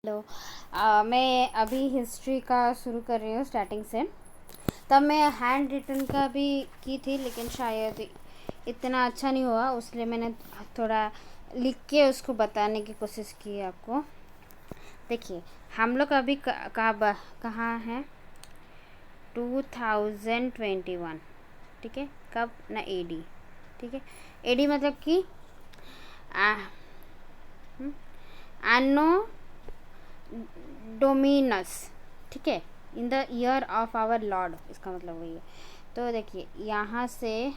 Hello. मैं अभी history का शुरू कर रही हूँ स्टार्टिंग से। तब मैं हैंड रिटन का भी की थी, लेकिन शायद इतना अच्छा नहीं हुआ, इसलिए मैंने थोड़ा लिख के उसको बताने की कोशिश की है आपको। देखिए, हम लोग अभी कहाँ हैं? 2021। ठीक है, कब ना एडी। ठीक है, एडी मतलब कि एनो डोमिनस। ठीक है, in the year of our lord, इसका मतलब वही है। तो देखिए, यहाँ से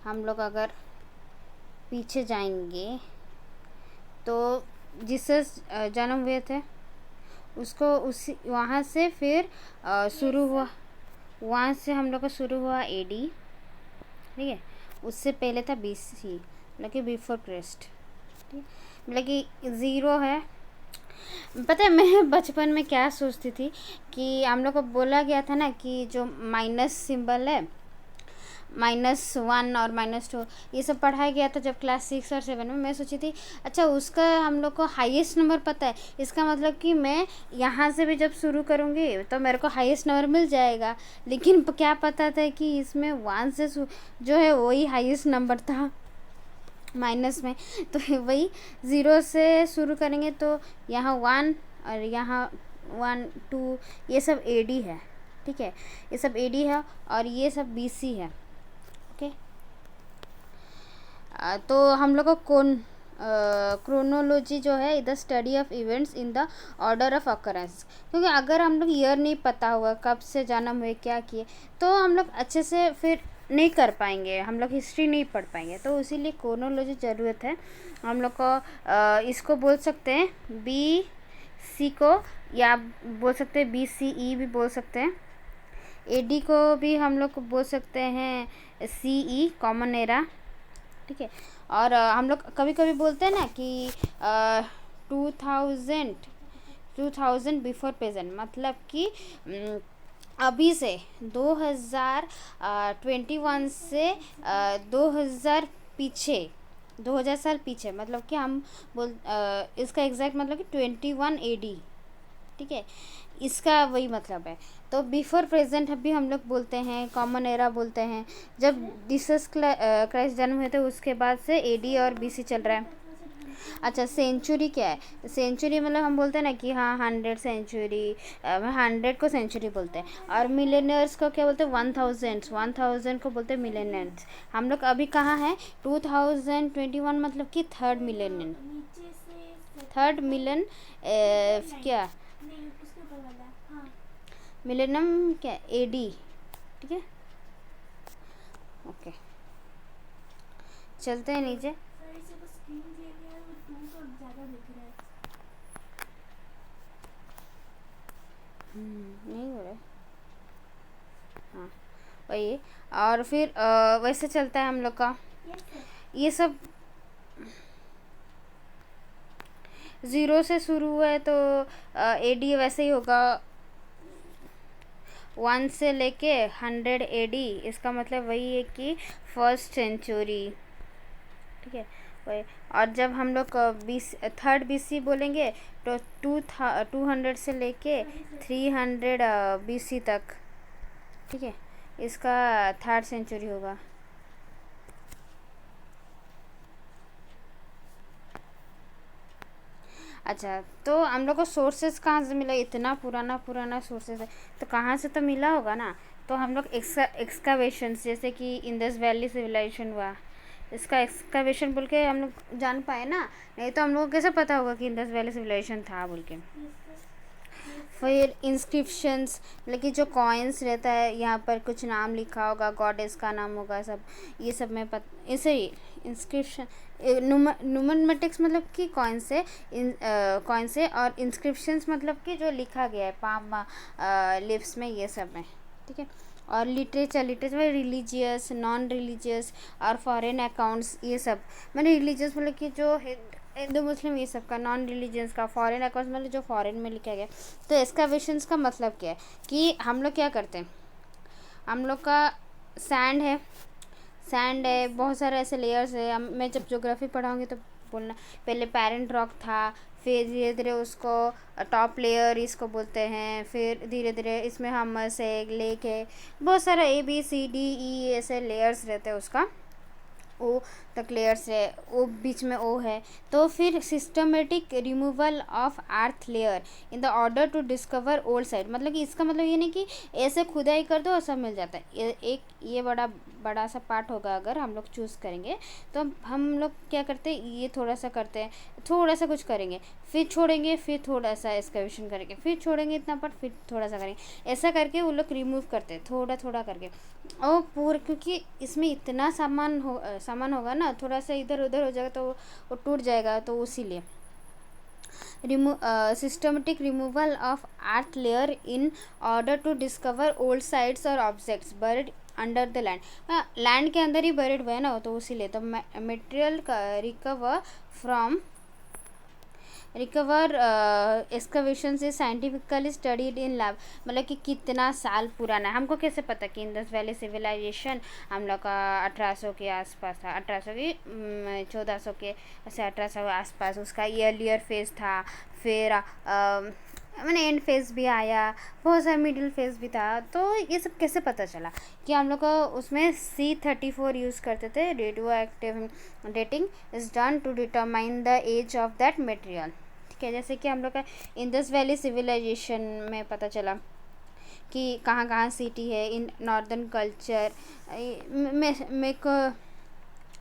हम लोग अगर पीछे जाएंगे तो जीसस जन्म हुए थे, उसको उसी वहाँ से फिर शुरू हुआ। वहाँ से हम लोग का शुरू हुआ एडी। ठीक है, उससे पहले था बीसी, मतलब कि बिफोर क्राइस्ट। ठीक है, मतलब कि ज़ीरो है। पता है मैं बचपन में क्या सोचती थी कि हम लोग को बोला गया था ना कि जो माइनस सिंबल है, -1 और -2, ये सब पढ़ाया गया था जब क्लास 6 और 7 में। मैं सोची थी अच्छा उसका हम लोग को हाईएस्ट नंबर पता है, इसका मतलब कि मैं यहाँ से भी जब शुरू करूँगी तो मेरे को हाईएस्ट नंबर मिल जाएगा। लेकिन क्या पता था कि इसमें 1 से जो है वही हाईएस्ट नंबर था माइनस में। तो वही 0 से शुरू करेंगे तो यहाँ 1 और यहाँ 1 2, ये सब एडी है। ठीक है, ये सब एडी है और ये सब बीसी है। ओके, तो हम लोग को क्रोनोलॉजी जो है the study of events in the order of occurrence. क्योंकि अगर हम लोग ईयर नहीं पता होगा कब से जन्म हुए क्या किए, तो हम लोग अच्छे से फिर नहीं कर पाएंगे, हम लोग हिस्ट्री नहीं पढ़ पाएंगे। तो इसीलिए क्रोनोलॉजी ज़रूरत है। हम लोग को इसको बोल सकते हैं बी सी को, या बोल सकते हैं बी सी ई भी बोल सकते हैं। एडी को भी हम लोग को बोल सकते हैं सी ई, कॉमन एरा। ठीक है, और हम लोग कभी कभी बोलते हैं ना कि 2000 बिफोर प्रेजेंट, मतलब कि अभी से 2021 से 2000 पीछे, 2000 साल पीछे, मतलब कि हम इसका एग्जैक्ट मतलब कि 21 एडी। ठीक है, इसका वही मतलब है। तो बिफोर प्रेजेंट भी हम लोग बोलते हैं, कॉमन एरा बोलते हैं। जब जीसस क्राइस्ट जन्म हुए थे उसके बाद से एडी और बीसी चल रहा है। अच्छा, सेंचुरी क्या है? सेंचुरी मतलब हम बोलते हैं ना कि हाँ 100 सेंचुरी, 100 को सेंचुरी बोलते हैं। और मिलेनियर्स को क्या बोलते हैं? 1000 को बोलते हैं मिलेनियर्स। हम लोग अभी कहाँ हैं? 2021, मतलब कि थर्ड मिलेनियन। थर्ड मिलन क्या मिलेनियम क्या? एडी। ठीक है, ओके, चलते हैं नीचे। नहीं हो रहा है, हाँ वही। और फिर वैसे चलता है हम लोग का ये सब। 0 से शुरू हुआ है तो एडी वैसे ही होगा, 1 से लेके 100 एडी। इसका मतलब वही है कि फर्स्ट सेंचुरी। ठीक है, वही। और जब हम लोग थर्ड बीसी बोलेंगे तो 200 से लेके 300 बीसी तक। ठीक है, इसका थर्ड सेंचुरी होगा। अच्छा, तो हम लोग को सोर्सेज कहाँ से मिला? इतना पुराना पुराना सोर्सेज है तो कहाँ से तो मिला होगा ना। तो हम लोग एक्सकावेशंस, जैसे कि इंडस वैली सिविलाइजेशन हुआ, इसका एक्सकावेशन बोल के हम लोग जान पाए ना। नहीं तो हम लोग को कैसे पता होगा कि इंडस वैली सिविलाइजेशन था बोल के। फिर इंस्क्रिप्शंस, मतलब कि जो कॉइन्स रहता है, यहाँ पर कुछ नाम लिखा होगा, गॉडेस का नाम होगा, सब ये सब में ऐसे ही इंस्क्रिप्शन। न्यूमेटिक्स मतलब कि कॉइन से, और इंस्क्रिप्शंस मतलब कि जो लिखा गया है पाम लिप्स में, ये सब में। ठीक है, और लिटरेचर में रिलीजियस, नॉन रिलीजियस और फॉरेन अकाउंट्स, ये सब। मैंने रिलीजियस मतलब कि जो हिंदू मुस्लिम ये सब का, नॉन रिलीजियंस का, फॉरेन अकाउंट्स मतलब जो फॉरेन में लिखा गया। तो एक्सकावेशंस का मतलब क्या है कि हम लोग क्या करते हैं, हम लोग का सैंड है, बहुत सारे ऐसे लेयर्स है। मैं जब ज्योग्राफी पढ़ाऊँगी तो बोलना। पहले पेरेंट रॉक था, फिर धीरे धीरे उसको टॉप लेयर इसको बोलते हैं, फिर धीरे धीरे इसमें हमस है, लेक है, बहुत सारा ABCDE ऐसे लेयर्स रहते हैं उसका। ओ तक लेयर्स है, ओ बीच में ओ है। तो फिर systematic removal of earth layer in the order to discover old site, मतलब कि इसका मतलब ये नहीं कि ऐसे खुदाई कर दो और सब मिल जाता है। एक ये बड़ा बड़ा सा पार्ट होगा अगर हम लोग चूज़ करेंगे तो हम लोग क्या करते हैं, ये थोड़ा सा करते हैं, थोड़ा सा कुछ करेंगे, फिर छोड़ेंगे, फिर थोड़ा सा एक्सकवेशन करेंगे, फिर छोड़ेंगे इतना पार्ट, फिर थोड़ा सा करेंगे, ऐसा करके वो लोग रिमूव करते हैं थोड़ा थोड़ा करके। और पूरा क्योंकि इसमें इतना सामान होगा ना, थोड़ा सा इधर उधर हो जाएगा तो वो टूट जाएगा, तो इसीलिए systematic removal of earth layer in order to discover old sites और objects buried under the land. Land के अंदर ही बरीड हुआ है ना, तो इसीलिए तो मटेरियल रिकवर एक्सकवेशन से साइंटिफिकली स्टडीड इन लैब, मतलब कि कितना साल पुराना है। हमको कैसे पता कि इंडस वैली सिविलाइजेशन हम लोग का 1800 के आसपास था, 1800 की 1400 के ऐसे 1800 के आसपास उसका अर्लियर फेज था। फिर मैंने एंड फेज भी आया, बहुत सारा मिडिल फेज भी था। तो ये सब कैसे पता चला कि हम लोग को उसमें C34 यूज़ करते थे, radioactive dating is done to determine the age of that material. ठीक है, जैसे कि हम लोग का इंडस वैली सिविलाइजेशन में पता चला कि कहाँ कहाँ सिटी है इन नॉर्दर्न कल्चर।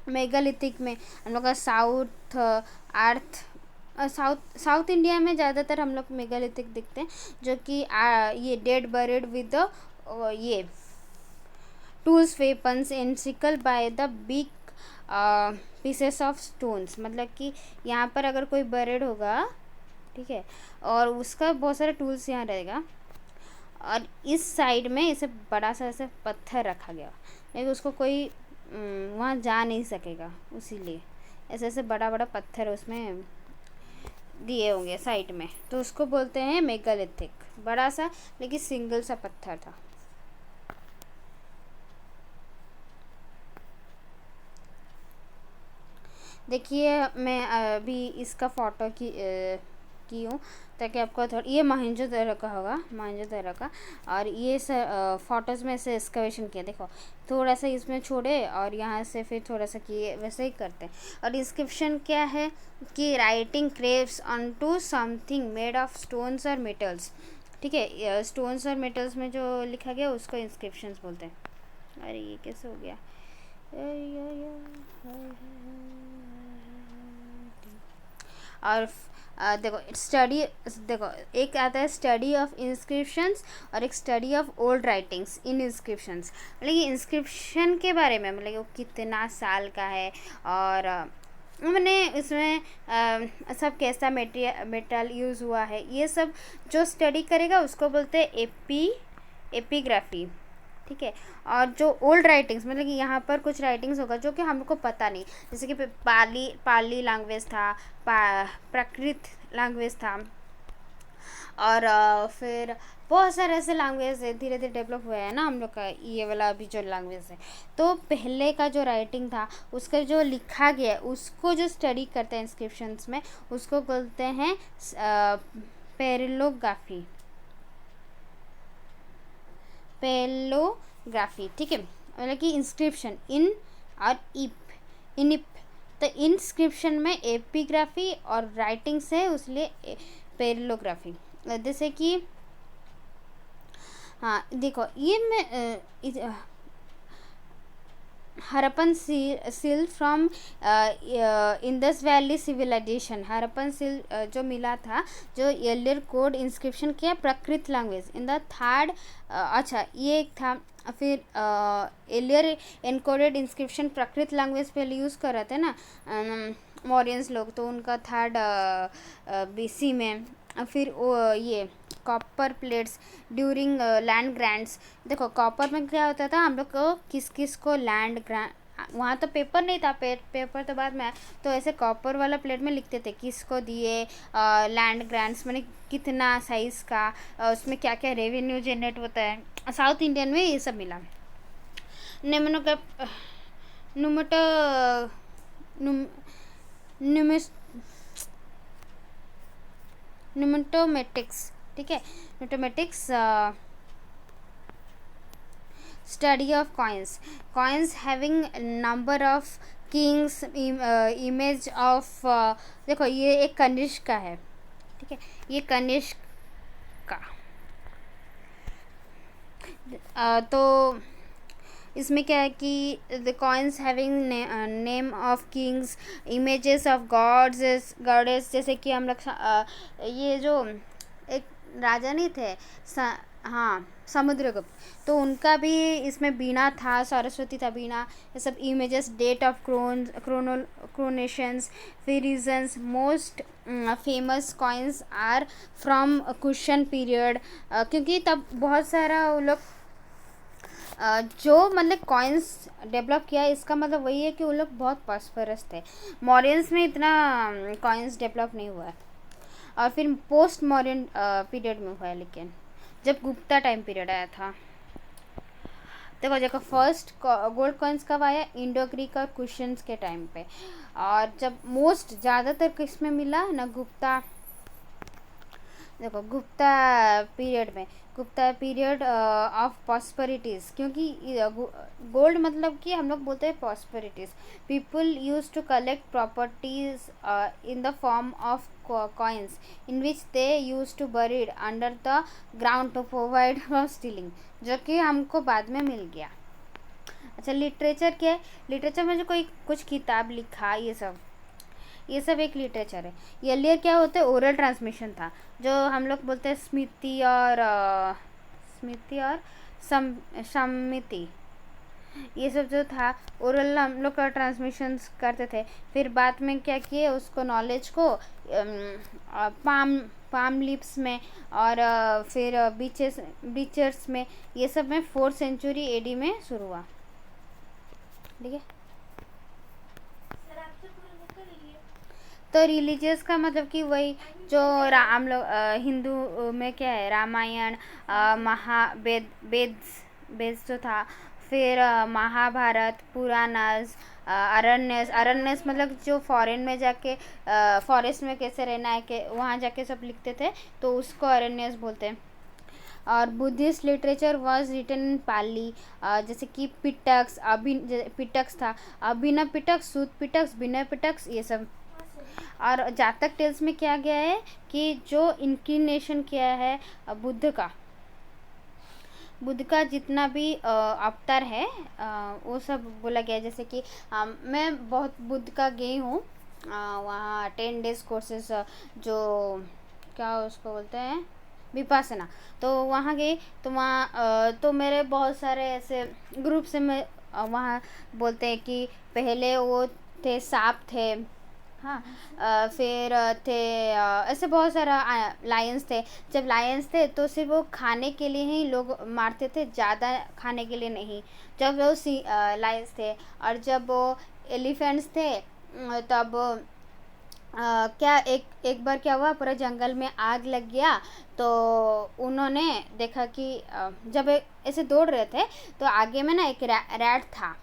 मेगालिथिक में हम लोग का साउथ इंडिया में ज़्यादातर हम लोग मेगालिथिक दिखते हैं, जो कि ये डेड बरीड विद ये tools weapons and sickle by the big pieces of stones, मतलब कि यहाँ पर अगर कोई बरीड होगा, ठीक है, और उसका बहुत सारे टूल्स यहाँ रहेगा, और इस साइड में इसे बड़ा सा ऐसे पत्थर रखा गया, लेकिन उसको कोई वहाँ जा नहीं सकेगा, इसीलिए ऐसे ऐसे बड़ा बड़ा पत्थर उसमें दिए होंगे साइड में, तो उसको बोलते हैं मेगालिथिक। बड़ा सा लेकिन सिंगल सा पत्थर था। देखिए मैं अभी इसका फ़ोटो की हूँ ताकि आपको थोड़ा, ये मोहनजोदड़ो का होगा, मोहनजोदड़ो का, और ये फ़ोटोज़ में से एक्सकवेशन किया, देखो थोड़ा सा इसमें छोड़े और यहाँ से फिर थोड़ा सा किए, वैसे ही करते हैं। और इंस्क्रिप्शन क्या है कि writing carves on to something made of stones और मेटल्स। ठीक है, स्टोन्स और मेटल्स में जो लिखा गया उसको इंस्क्रिप्शंस बोलते हैं। अरे ये कैसे हो गया, और देखो एक आता है स्टडी ऑफ इंस्क्रिप्शंस और एक study of old writings in inscriptions, मतलब कि इंस्क्रिप्शन के बारे में, मतलब वो कितना साल का है, और मैंने इसमें सब कैसा मेटल यूज़ हुआ है, ये सब जो स्टडी करेगा उसको बोलते हैं एपिग्राफी। ठीक है, और जो ओल्ड राइटिंग्स, मतलब कि यहाँ पर कुछ राइटिंग्स होगा जो कि हमको पता नहीं, जैसे कि पाली लैंग्वेज था, प्राकृत लैंग्वेज था, और फिर बहुत सारे ऐसे लैंग्वेज धीरे धीरे डेवलप हुए हैं ना हम लोग का, ये वाला अभी जो लैंग्वेज है। तो पहले का जो राइटिंग था उसका जो लिखा गया उसको जो स्टडी करते हैं इंस्क्रिप्शंस में, उसको बोलते हैं पेलोग्राफी। ठीक है, मतलब कि इंस्क्रिप्शन इन और इनिप, तो इंस्क्रिप्शन में एपिग्राफी और राइटिंग से उसलिए पेलोग्राफी। जैसे कि हाँ देखो ये मैं Harappan seal from Indus valley civilization, Harappan seal जो मिला था, जो एलियर कोड इंस्क्रिप्शन किया Prakrit language in the third, अच्छा ये एक था। फिर earlier encoded inscription Prakrit language पहले यूज़ कर रहे थे ना मौर्यंस लोग, तो उनका थर्ड BC में। फिर ये copper plates during land grants. देखो कॉपर में क्या होता था, हम लोग को किस को लैंड ग्रांट, वहाँ तो पेपर नहीं था, पेपर तो बाद में आया, तो ऐसे कॉपर वाला प्लेट में लिखते थे किसको दिए लैंड ग्रांट्स, मैंने कितना साइज़ का, उसमें क्या क्या रेवेन्यू जनरेट होता है। साउथ इंडियन में ये सब मिला। न्यूमेटोमेटिक्स, ठीक है। Numismatics study of coins having number of kings, image of, देखो ये एक कनिष्क का है, ठीक है, ये कनिष्क का। तो इसमें क्या है कि the coins having name of Kings, images of goddess, जैसे कि हम लोग ये जो एक राजा नहीं थे, हाँ, समुद्रगुप्त, तो उनका भी इसमें बीना था, सरस्वती था, बीना, ये सब इमेजेस, डेट ऑफ क्रोनेशंस, फिर regions. Most famous coins are from Kushan period, क्योंकि तब बहुत सारा वो लोग जो मतलब कॉइन्स डेवलप किया, इसका मतलब वही है कि वो लोग बहुत प्रॉस्परस थे। मॉरियंस में इतना कॉइन्स डेवलप नहीं हुआ है, और फिर पोस्ट मॉरियन पीरियड में हुआ है, लेकिन जब गुप्ता टाइम पीरियड आया था। देखो देखो फर्स्ट गोल्ड कॉइन्स कब आया, इंडो ग्रीक और कुशन्स के टाइम पे, और जब मोस्ट ज़्यादातर किस में मिला ना, गुप्ता, देखो गुप्ता पीरियड में, गुप्ता पीरियड ऑफ प्रॉस्पेरिटीज़, क्योंकि गोल्ड मतलब कि हम लोग बोलते हैं prosperities. People use to collect properties in the form of coins in which they use to buried under the ground to provide for stealing, जो कि हमको बाद में मिल गया। अच्छा, लिटरेचर क्या है, लिटरेचर में जो कोई कुछ किताब लिखा, ये सब एक लिटरेचर है। एलियर क्या होता है, ओरल ट्रांसमिशन था, जो हम लोग बोलते हैं स्मृति और सम्मिति, ये सब जो था ओरल हम लोग का ट्रांसमिशन करते थे। फिर बाद में क्या किए, उसको नॉलेज को पाम लिप्स में और फिर बीचर्स में, ये सब में 4th सेंचुरी एडी में शुरू हुआ, ठीक है। तो रिलीजियस का मतलब कि वही जो हम लोग हिंदू में क्या है, रामायण, वेद जो था, फिर महाभारत, पुराणास, अरण्यस मतलब जो फॉरेन में जाके फॉरेस्ट में कैसे रहना है, के वहाँ जाके सब लिखते थे, तो उसको अरण्यस बोलते हैं। और Buddhist literature was written in Pali, जैसे कि पिटक्स था, अभिनव पिटक, सूत पिटक्स, विनय पिटक्स, ये सब। और जातक टेल्स में क्या गया है कि जो इंक्लिनेशन किया है बुद्ध का जितना भी अवतार है, वो सब बोला गया है। जैसे कि मैं बहुत बुद्ध का गई हूँ, वहाँ 10 days कोर्सेस, जो क्या उसको बोलते हैं, विपासना, तो वहाँ गई, तो वहाँ तो मेरे बहुत सारे ऐसे ग्रुप से मैं वहाँ बोलते हैं कि पहले वो थे, सांप थे, हाँ, फिर थे ऐसे बहुत सारा लायंस थे। जब लायंस थे तो सिर्फ वो खाने के लिए ही लोग मारते थे, ज़्यादा खाने के लिए नहीं, जब वो लायंस थे। और जब वो एलिफेंट्स थे, तब क्या एक बार क्या हुआ, पूरा जंगल में आग लग गया, तो उन्होंने देखा कि जब ऐसे दौड़ रहे थे, तो आगे में ना एक रैट था,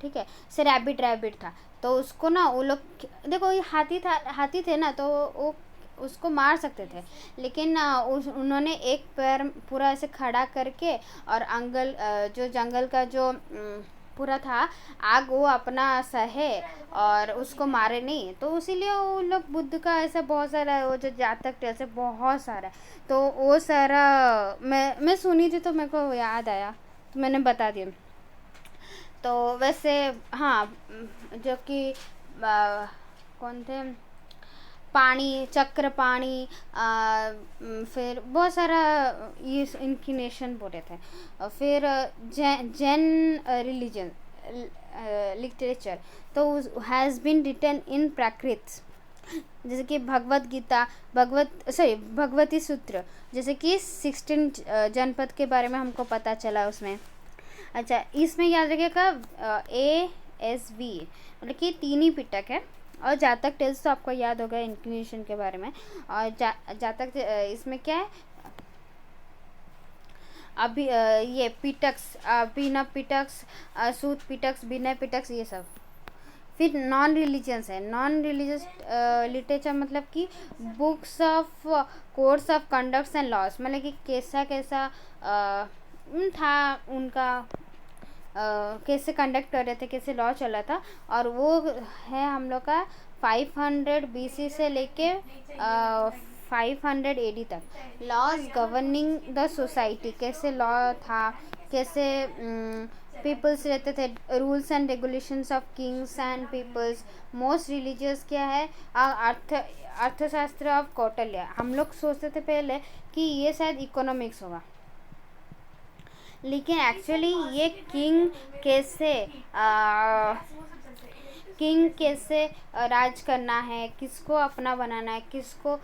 ठीक है, से रैबिट था, तो उसको ना वो लोग, देखो ये हाथी थे ना, तो वो उसको मार सकते थे, लेकिन उन्होंने एक पैर पूरा ऐसे खड़ा करके, और जो जंगल का जो पूरा था आग, वो अपना सहे और उसको मारे नहीं, तो इसीलिए वो लोग बुद्ध का ऐसा बहुत सारा, वो जो जातक टेल्स से बहुत सारा, तो वो सारा मैं सुनी थी, तो मेरे को याद आया, तो मैंने बता दिया। तो वैसे हाँ, जो कि कौन थे, पानी चक्र पानी, फिर बहुत सारा ये इंक्लिनेशन बोले थे। और फिर जैन रिलीजन लिटरेचर, तो हैज़ बीन रिटन इन प्राकृत, जैसे कि भगवती सूत्र, जैसे कि 16 जनपद के बारे में हमको पता चला उसमें। अच्छा, इसमें याद रखिएगा ASV मतलब कि 3 ही पिटक है, और जातक टेल्स तो आपको याद होगा इंक्लिनेशन के बारे में। और जातक इसमें क्या है, अभी ये पिटक्स, अभिनव पिटक्स, सूत पिटक्स, विनय पिटक्स, ये सब। फिर नॉन रिलीजियस है, नॉन रिलीजियस लिटरेचर मतलब कि books of codes of conducts and loss, मतलब कि कैसा कैसा था उनका, कैसे कंडक्ट कर रहे थे, कैसे लॉ चला था। और वो है हम लोग का 500 BC से लेके 500 AD तक, लॉज गवर्निंग द सोसाइटी, कैसे लॉ था, कैसे पीपल्स रहते थे, rules and regulations of kings and peoples. Most religious क्या है, अर्थशास्त्र ऑफ कौटिल्य। हम लोग सोचते थे पहले कि ये शायद इकोनॉमिक्स होगा, लेकिन एक्चुअली ये किंग कैसे राज करना है, किसको अपना बनाना है, किसको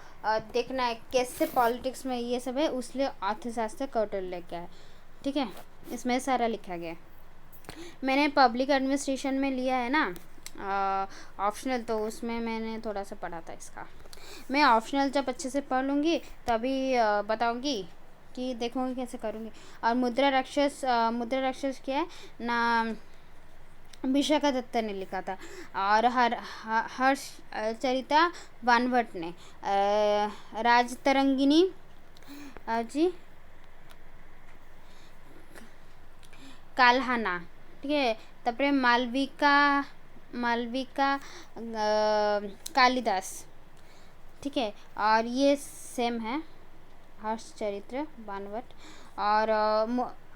देखना है, कैसे पॉलिटिक्स में, ये सब है, उसलिए अर्थशास्त्र कौटिल्य का है। ठीक है, इसमें सारा लिखा गया है। मैंने पब्लिक एडमिनिस्ट्रेशन में लिया है ना ऑप्शनल, तो उसमें मैंने थोड़ा सा पढ़ा था इसका। मैं ऑप्शनल जब अच्छे से पढ़ लूँगी तभी बताऊँगी कि देखूँगी कैसे करूँगी। और मुद्रा राक्षस क्या है ना, विशाखा दत्ता ने लिखा था, और हर्षचरिता बानभट्ट ने, राजतरंगिणी जी काल्हाना, ठीक है। तपरे मालविका कालिदास, ठीक है। और ये सेम है हर्षचरित्र बानभट्ट। और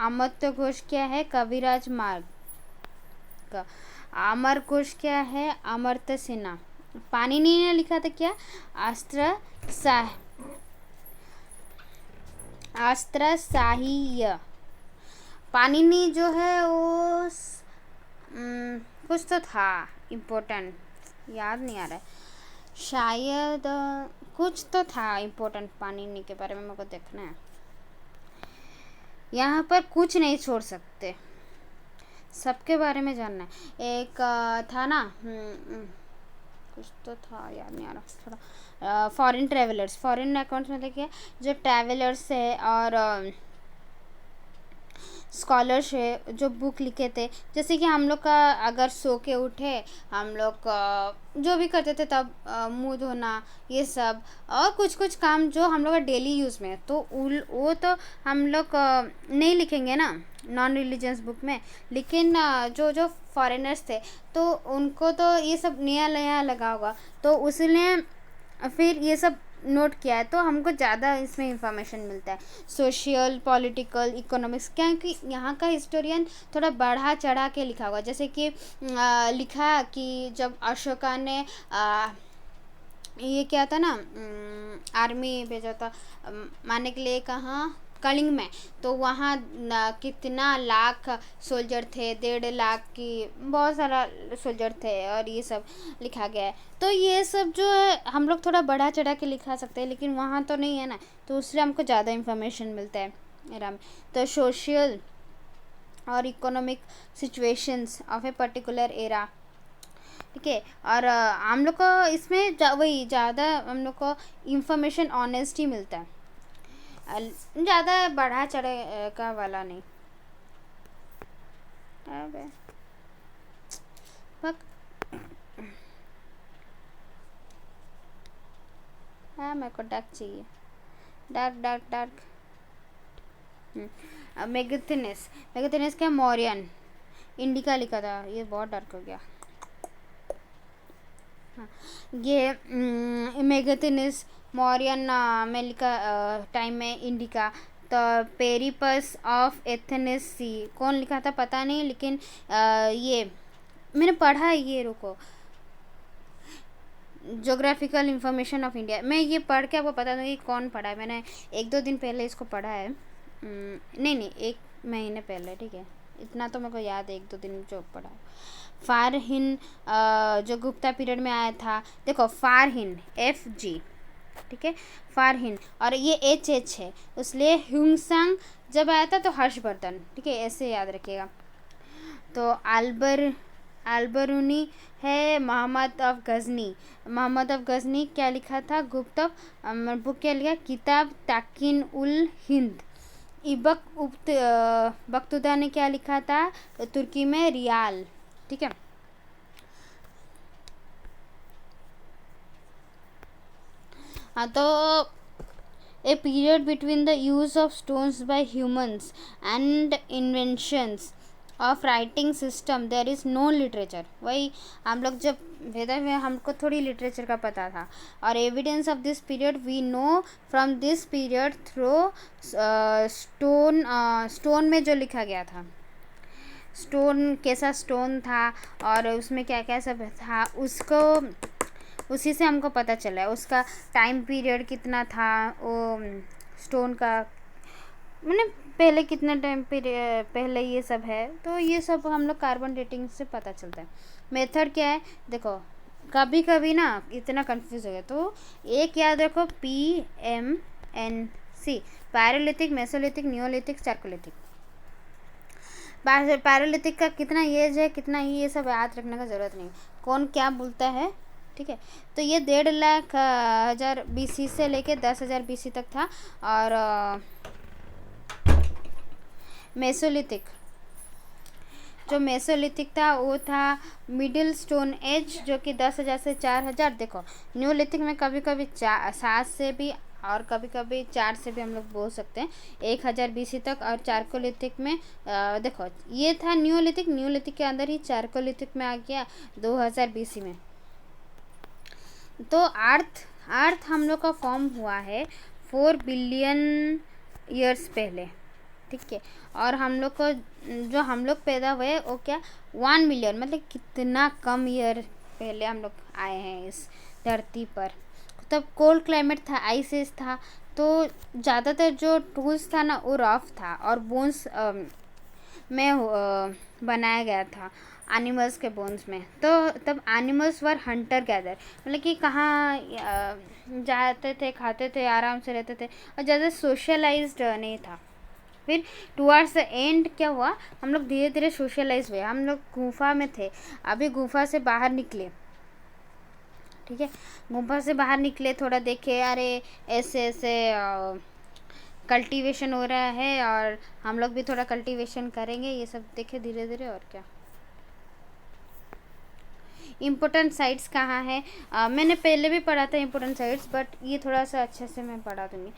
अमर्त्य घोष क्या है, कविराज मार्ग का। अमर घोष क्या है, अमर्त्य सेना। पाणिनि ने लिखा था क्या, अस्त्र साहित्य। पाणिनि जो है वो कुछ तो था इम्पोर्टेंट, याद नहीं आ रहा है, शायद कुछ तो था इम्पोर्टेंट पाणिनि के बारे में, मेरे को देखना है। यहाँ पर कुछ नहीं छोड़ सकते, सबके बारे में जानना है। एक था ना कुछ तो था, याद नहीं आ रहा थोड़ा। फॉरेन ट्रैवलर्स, फॉरेन अकाउंट्स मतलब क्या, जो ट्रैवलर्स है और स्कॉलर्स है, जो बुक लिखे थे। जैसे कि हम लोग का अगर सो के उठे, हम लोग जो भी करते थे तब मुंह धोना, ये सब, और कुछ कुछ काम जो हम लोग का डेली यूज़ में है, तो वो तो हम लोग नहीं लिखेंगे ना नॉन रिलीजियस बुक में। लेकिन जो जो फॉरेनर्स थे तो उनको तो ये सब नया नया लगा होगा, तो उसने फिर ये सब नोट किया है, तो हमको ज़्यादा इसमें इंफॉर्मेशन मिलता है, सोशल, पॉलिटिकल, इकोनॉमिक्स। क्योंकि यहाँ का हिस्टोरियन थोड़ा बढ़ा चढ़ा के लिखा हुआ, जैसे कि लिखा कि जब अशोका ने ये क्या था ना, आर्मी भेजा था मारने के लिए, कहाँ, कलिंग में, तो वहाँ कितना लाख सोल्जर थे, 1.5 लाख की, बहुत सारा सोल्जर थे, और ये सब लिखा गया है। तो ये सब जो है हम लोग थोड़ा बढ़ा चढ़ा के लिखा सकते हैं, लेकिन वहाँ तो नहीं है ना, तो उससे हमको ज़्यादा इन्फॉर्मेशन मिलता है आराम। तो सोशल और economic situations of a particular era, ठीक है। और हम लोग को इसमें वही ज़्यादा हम लोग को इंफॉर्मेशन ऑनेस्ट ही मिलता है, ज़्यादा बढ़ा चढ़े का वाला नहीं। अबे हाँ, मेरे को डार्क चाहिए, डार्क डार्क डार्क। मेगाथेनिस क्या, मौर्यन, इंडिका लिखा था, ये बहुत डार्क हो गया। हाँ, ये मेगाथेनिस मौर्यन में लिखा टाइम में इंडिका। तो पेरिपस ऑफ एथेनिस सी कौन लिखा था पता नहीं, लेकिन ये मैंने पढ़ा है, ये रुको, जोग्राफिकल इंफॉर्मेशन ऑफ इंडिया। मैं ये पढ़ के आपको बता दूँगी कौन पढ़ा है, मैंने 1-2 दिन पहले इसको पढ़ा है, नहीं 1 महीने पहले, ठीक है, इतना तो मेरे को याद है, 1-2 दिन जो पढ़ा है। फारहिन जो गुप्ता पीरियड में आया था, देखो फारहिन FG, ठीक है, फारहिन, और ये HH है, इसलिए ह्यूंगसांग जब आया था तो हर्षवर्धन, ठीक है, ऐसे याद रखिएगा। तो अल्बरूनी है मोहम्मद ऑफ गजनी क्या लिखा था, गुप्त बुक क्या लिखा, किताब ताकिन उल हिंद। इबक बख्तुदा ने क्या लिखा था, तुर्की में रियाल, ठीक है। हाँ, तो a period between the use of stones by humans and inventions of writing system there is no literature. वही हम लोग जब वेदा में हमको थोड़ी लिटरेचर का पता था, और evidence of this period we know from this period through stone में जो लिखा गया था, स्टोन कैसा स्टोन था और उसमें क्या क्या सब था, उसको उसी से हमको पता चला है उसका टाइम पीरियड कितना था, वो स्टोन का मैंने पहले कितना टाइम पीरियड पहले ये सब है, तो ये सब हम लोग कार्बन डेटिंग से पता चलता है। मेथड क्या है देखो, कभी कभी ना इतना कंफ्यूज हो गया, तो एक याद रखो PMNC, पैरालिथिक, मेसोलिथिक, नियोलिथिक, चारकोलिथिक। पैरालिथिक का कितना एज है कितना ये सब याद रखने का ज़रूरत नहीं, कौन क्या बोलता है, ठीक है। तो ये 1,50,000 BC से लेके 10,000 BC तक था। और मेसोलिथिक, जो मेसोलिथिक था वो था मिडिल स्टोन एज, जो कि 10,000 से 4,000। देखो न्यूलिथिक में कभी कभी 7 से भी और कभी कभी 4 से भी हम लोग बोल सकते हैं 1,000 BC तक। और चारकोलिथिक में देखो ये था न्यूलिथिक, न्यूलिथिक के अंदर ही चारकोलिथिक में आ गया 2000 BC में। तो अर्थ हम लोग का फॉर्म हुआ है 4 बिलियन ईयर्स पहले, ठीक है। और हम लोग को जो हम लोग पैदा हुए वो क्या 1 मिलियन, मतलब कितना कम ईयर पहले हम लोग आए हैं इस धरती पर। तब कोल्ड क्लाइमेट था, आइस एज था, तो ज़्यादातर जो टूल्स था ना वो रफ था और बोन्स में बनाया गया था, एनिमल्स के बोन्स में। तो तब एनिमल्स वर हंटर गैदर, मतलब कि कहाँ जाते थे, खाते थे, आराम से रहते थे और ज़्यादा सोशलाइज्ड नहीं था। फिर टुवर्ड्स द एंड क्या हुआ, हम लोग धीरे धीरे सोशलाइज हुए। हम लोग गुफा में थे, अभी गुफा से बाहर निकले, ठीक है। गुफा से बाहर निकले, थोड़ा देखे, अरे ऐसे ऐसे कल्टीवेशन हो रहा है और हम लोग भी थोड़ा कल्टीवेशन करेंगे, ये सब देखे धीरे धीरे। और क्या इम्पोर्टेंट साइट्स कहाँ है, मैंने पहले भी पढ़ा था इम्पोर्टेंट साइट्स, बट ये थोड़ा सा अच्छे से मैं पढ़ा दूँगी।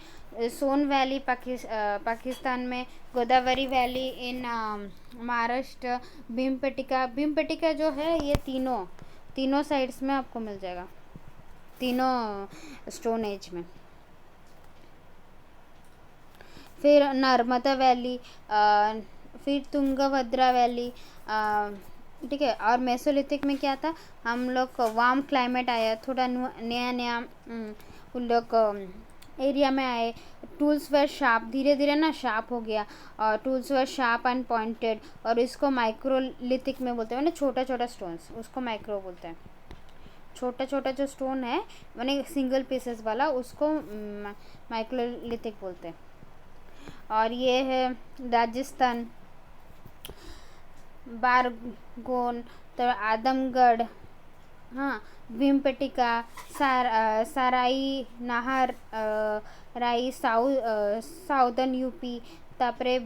सोन वैली पाकिस्तान में, गोदावरी वैली इन महाराष्ट्र, भीमपेटिका जो है ये तीनों साइड्स में आपको मिल जाएगा, तीनों स्टोन एज में। फिर नर्मदा वैली, फिर तुंगभद्रा वैली, ठीक है। और मेसोलिथिक में क्या था, हम लोग वार्म क्लाइमेट आया, थोड़ा नया उन लोग एरिया में आए। टूल्स वर शार्प, धीरे धीरे ना शार्प हो गया, और tools were sharp and pointed, और इसको माइक्रोलिथिक में बोलते हैं, मैंने छोटा छोटा स्टोन्स, उसको माइक्रो बोलते हैं। छोटा छोटा जो स्टोन है मैंने सिंगल पीसेस वाला, उसको माइक्रोलिथिक बोलते हैं। और ये है राजस्थान, बारगोन, तो आदमगढ़, हाँ, भीमपेटिका, साराई नाहर राई साउदर्न यूपी, तापरे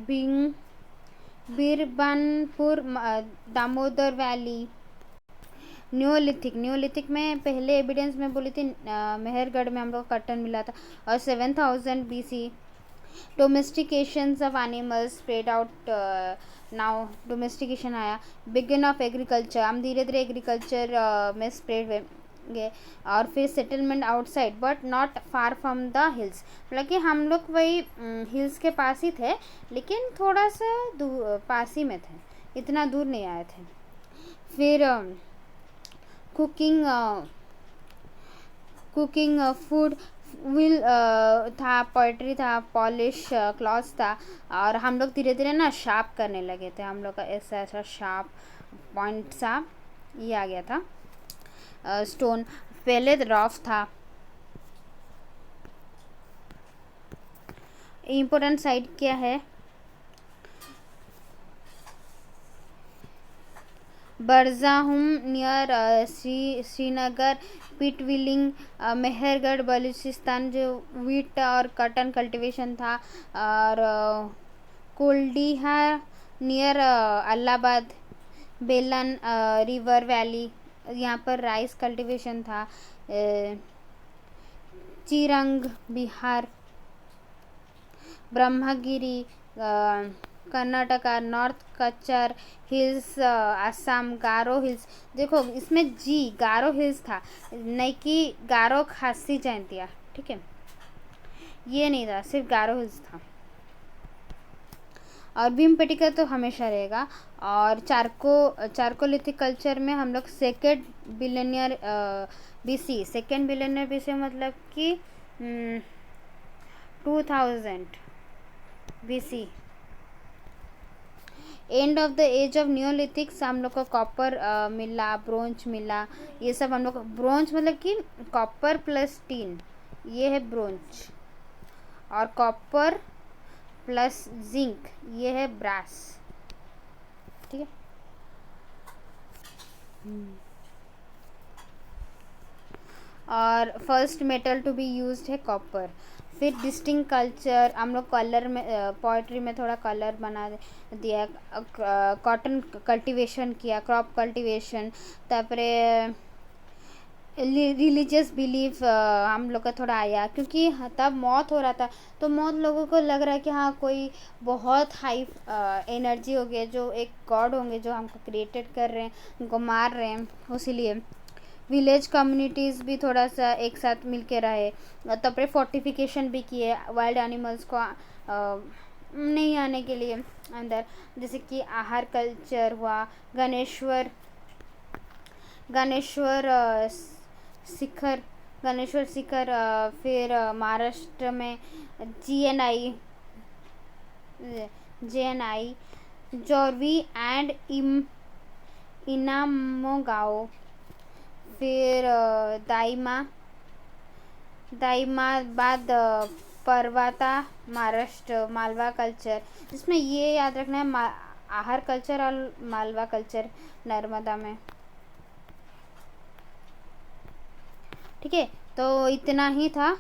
बीरबनपुर, दामोदर वैली। न्यूलिथिक में पहले एविडेंस में बोली थी मेहरगढ़ में हम लोग कटन मिला था, और 7000 BC। Domestications of animals spread out, now domestication आया। बिगिन ऑफ एग्रीकल्चर, हम धीरे धीरे एग्रीकल्चर में स्प्रेड गए। और फिर settlement outside but not far from the hills, मतलब कि हम लोग वही हिल्स के पास ही थे, लेकिन थोड़ा सा पास ही में थे, इतना दूर नहीं आए थे। फिर कुकिंग फूड विल था, पोइट्री था, पॉलिश क्लॉथ्स था। और हम लोग धीरे धीरे ना शार्प करने लगे थे, हम लोग का ऐसा ऐसा शार्प पॉइंट सा ये आ गया था। स्टोन पहले रफ था। इम्पोर्टेंट साइट क्या है, बरजाहुम नियर श्रीनगर, पिटविलिंग, मेहरगढ़ बलूचिस्तान जो वीट और कॉटन कल्टीवेशन था। और कोल्डिहा नियर अलाहाबाद, बेलन रिवर वैली, यहाँ पर राइस कल्टीवेशन था। चिरंग बिहार, ब्रह्मगिरी कर्नाटका, नॉर्थ कच्चर हिल्स असम, गारो हिल्स। देखो इसमें जी गारो हिल्स था, नहीं कि गारो खासी जयंतिया, ठीक है, ये नहीं था, सिर्फ गारो हिल्स था। और भीमपेटिका तो हमेशा रहेगा। और चारकोलिथिक कल्चर में हम लोग second millennium BC, second millennium BC मतलब कि 2000 BC, end of the age of neolithics हम लोग को कॉपर मिला, ब्रोंज मिला। ये सब हम लोग, ब्रोंज मतलब कि कॉपर प्लस टीन, ये है ब्रोंज, और कॉपर प्लस जिंक ये है ब्रास, ठीक है। और first metal to be used है कॉपर। फिर डिस्टिंक्ट कल्चर हम लोग कलर में, पोइट्री में थोड़ा कलर बना दिया, कॉटन कल्टीवेशन किया, क्रॉप कल्टीवेशन, तापरे रिलीजियस बिलीफ हम लोग का थोड़ा आया, क्योंकि तब मौत हो रहा था, तो मौत लोगों को लग रहा है कि हाँ कोई बहुत हाई एनर्जी हो गया, जो एक गॉड होंगे जो हमको क्रिएटेड कर रहे हैं, उनको मार रहे हैं, उसीलिए विलेज कम्युनिटीज़ भी थोड़ा सा एक साथ मिल के रहे। तब फोर्टिफिकेशन भी किए वाइल्ड एनिमल्स को नहीं आने के लिए अंदर, जैसे कि आहार कल्चर हुआ, गणेश्वर शिखर, गणेश्वर शिखर। फिर महाराष्ट्र में JNI जॉर्वी एंड इनामोगाओ। फिर दाइमाबाद पर्वता महाराष्ट्र, मालवा कल्चर, जिसमें ये याद रखना है आहार कल्चर और मालवा कल्चर नर्मदा में, ठीक है। तो इतना ही था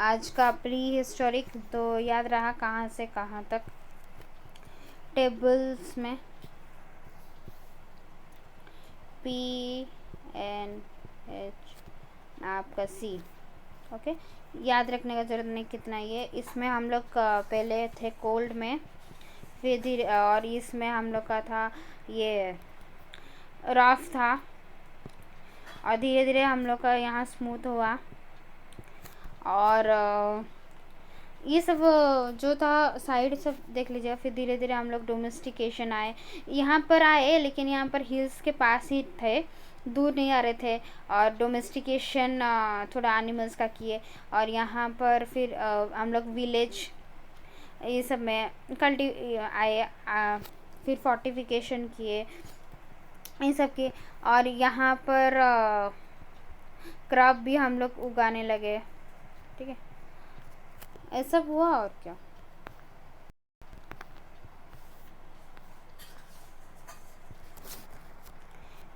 आज का प्री हिस्टोरिक। तो याद रहा कहाँ से कहाँ तक, टेबल्स में PNH आपका C, ओके। याद रखने का ज़रूरत नहीं कितना ये, इसमें हम लोग पहले थे कोल्ड में, फिर धीरे, और इसमें हम लोग का था ये रफ था, और धीरे धीरे हम लोग का यहाँ स्मूथ हुआ। और ये सब जो था साइड सब देख लीजिएगा। फिर धीरे धीरे हम लोग डोमेस्टिकेशन आए, यहाँ पर आए, लेकिन यहाँ पर हिल्स के पास ही थे, दूर नहीं आ रहे थे। और डोमेस्टिकेशन थोड़ा एनिमल्स का किए, और यहाँ पर फिर हम लोग विलेज ये सब में आए, फिर फोर्टिफिकेशन किए, इन सब किए। और यहाँ पर क्रॉप भी हम लोग उगाने लगे, ठीक है। ऐसा हुआ, और क्या।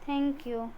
Thank you.